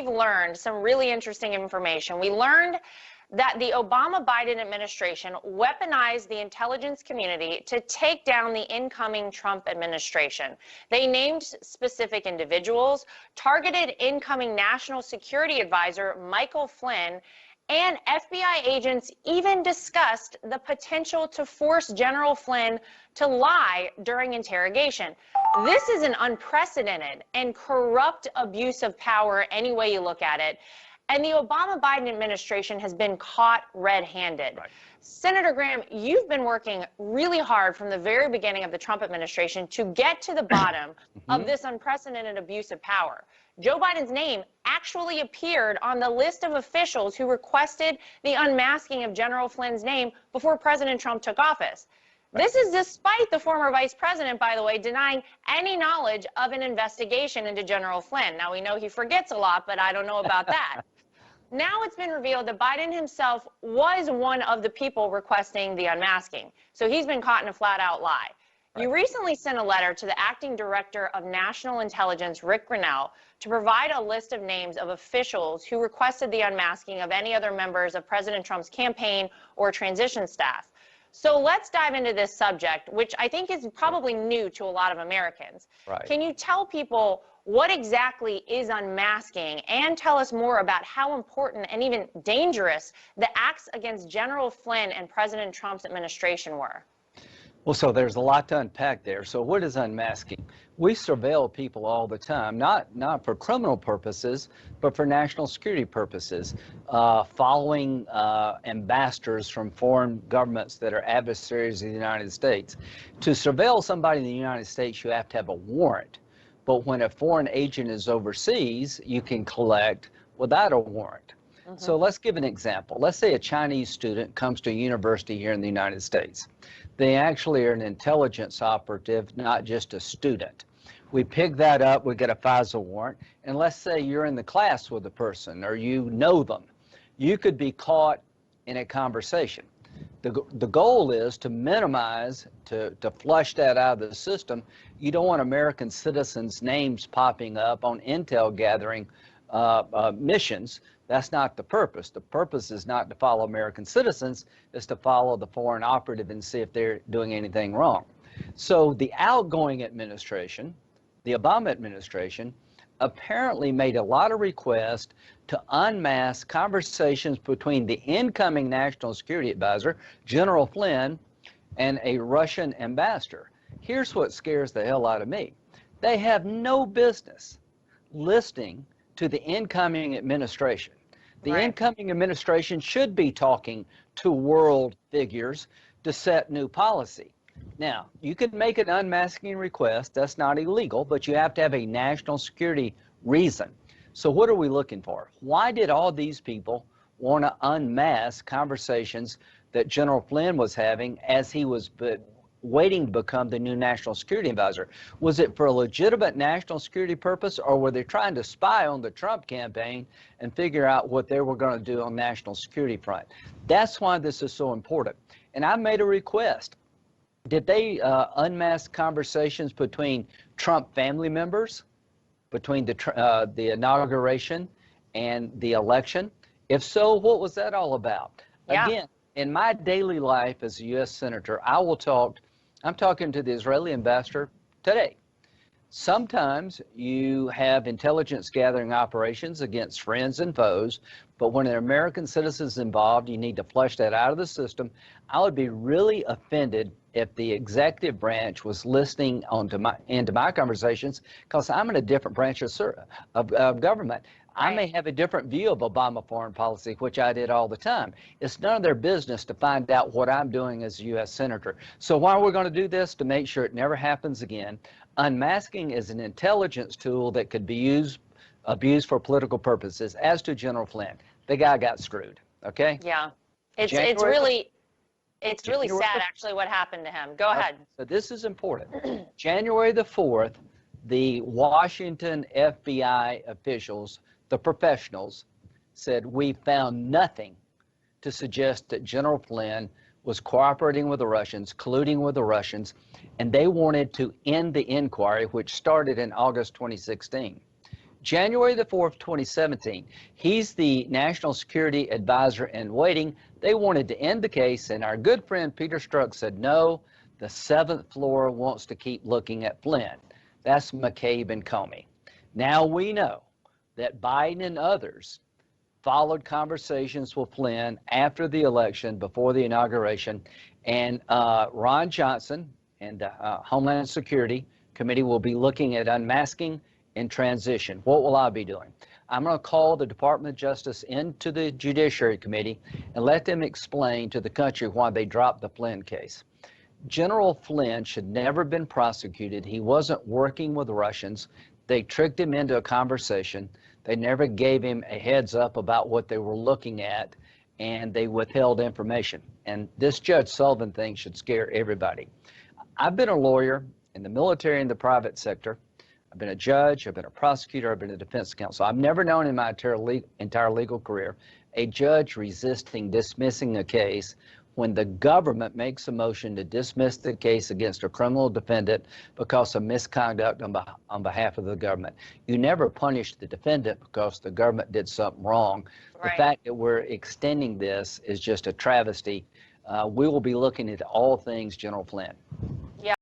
learned some really interesting information. We learned that the Obama-Biden administration weaponized the intelligence community to take down the incoming Trump administration. They named specific individuals, targeted incoming National Security Advisor Michael Flynn, and FBI agents even discussed the potential to force General Flynn to lie during interrogation. This is an unprecedented and corrupt abuse of power any way you look at it. And the Obama-Biden administration has been caught red-handed. Right. Senator Graham, you've been working really hard from the very beginning of the Trump administration to get to the bottom of this unprecedented abuse of power. Joe Biden's name actually appeared on the list of officials who requested the unmasking of General Flynn's name before President Trump took office. Right. This is despite the former vice president, by the way, denying any knowledge of an investigation into General Flynn. Now, we know he forgets a lot, but I don't know about that. Now it's been revealed that Biden himself was one of the people requesting the unmasking. So he's been caught in a flat-out lie. Right. You recently sent a letter to the acting director of national intelligence, Rick Grinnell, to provide a list of names of officials who requested the unmasking of any other members of President Trump's campaign or transition staff. So let's dive into this subject, which I think is probably new to a lot of Americans. Right. Can you tell people what exactly is unmasking, and tell us more about how important and even dangerous the acts against General Flynn and President Trump's administration were? Well, so there's a lot to unpack there. So what is unmasking? We surveil people all the time, not for criminal purposes, but for national security purposes, following ambassadors from foreign governments that are adversaries of the United States. To surveil somebody in the United States, you have to have a warrant. But when a foreign agent is overseas, you can collect without a warrant. So let's give an example. Let's say a Chinese student comes to a university here in the United States. They actually are an intelligence operative, not just a student. We pick that up, we get a FISA warrant, and let's say you're in the class with a person or you know them. You could be caught in a conversation. The goal is to minimize, to flush that out of the system. You don't want American citizens' names popping up on intel gathering missions. That's not the purpose. The purpose is not to follow American citizens, it's to follow the foreign operative and see if they're doing anything wrong. So the outgoing administration, the Obama administration, apparently made a lot of requests to unmask conversations between the incoming National Security Advisor, General Flynn, and a Russian ambassador. Here's what scares the hell out of me. They have no business listening to the incoming administration. The incoming administration should be talking to world figures to set new policy. Now, you can make an unmasking request. That's not illegal, but you have to have a national security reason. So what are we looking for? Why did all these people want to unmask conversations that General Flynn was having as he was waiting to become the new National Security Advisor? Was it for a legitimate national security purpose, or were they trying to spy on the Trump campaign and figure out what they were going to do on national security front? That's why this is so important. And I made a request. Did they unmask conversations between Trump family members, between the inauguration and the election? If so, what was that all about? Yeah. Again, in my daily life as a U.S. Senator, I'm talking to the Israeli ambassador today. Sometimes you have intelligence gathering operations against friends and foes, but when an American citizen is involved, you need to flush that out of the system. I would be really offended if the executive branch was listening into my conversations, because I'm in a different branch of government. I may have a different view of Obama foreign policy, which I did all the time. It's none of their business to find out what I'm doing as a U.S. Senator. So why are we going to do this? To make sure it never happens again. Unmasking is an intelligence tool that could be abused for political purposes. As to General Flynn, the guy got screwed, okay? Yeah, it's really sad, actually, what happened to him. Go ahead. So this is important. January the 4th, the Washington FBI officials, the professionals, said we found nothing to suggest that General Flynn was cooperating with the Russians, colluding with the Russians, and they wanted to end the inquiry, which started in August 2016. January the 4th, 2017. He's the National Security Advisor in waiting. They wanted to end the case, and our good friend Peter Strzok said, no, the 7th floor wants to keep looking at Flynn. That's McCabe and Comey. Now we know that Biden and others followed conversations with Flynn after the election, before the inauguration, and Ron Johnson and the Homeland Security Committee will be looking at unmasking and transition. What will I be doing? I'm going to call the Department of Justice into the Judiciary Committee and let them explain to the country why they dropped the Flynn case. General Flynn should never have been prosecuted. He wasn't working with Russians. They tricked him into a conversation. They never gave him a heads up about what they were looking at, and they withheld information. And this Judge Sullivan thing should scare everybody. I've been a lawyer in the military and the private sector. I've been a judge, I've been a prosecutor, I've been a defense counsel. I've never known in my entire legal career a judge resisting dismissing a case when the government makes a motion to dismiss the case against a criminal defendant because of misconduct on behalf of the government. You never punish the defendant because the government did something wrong. Right. The fact that we're extending this is just a travesty. We will be looking at all things General Flynn.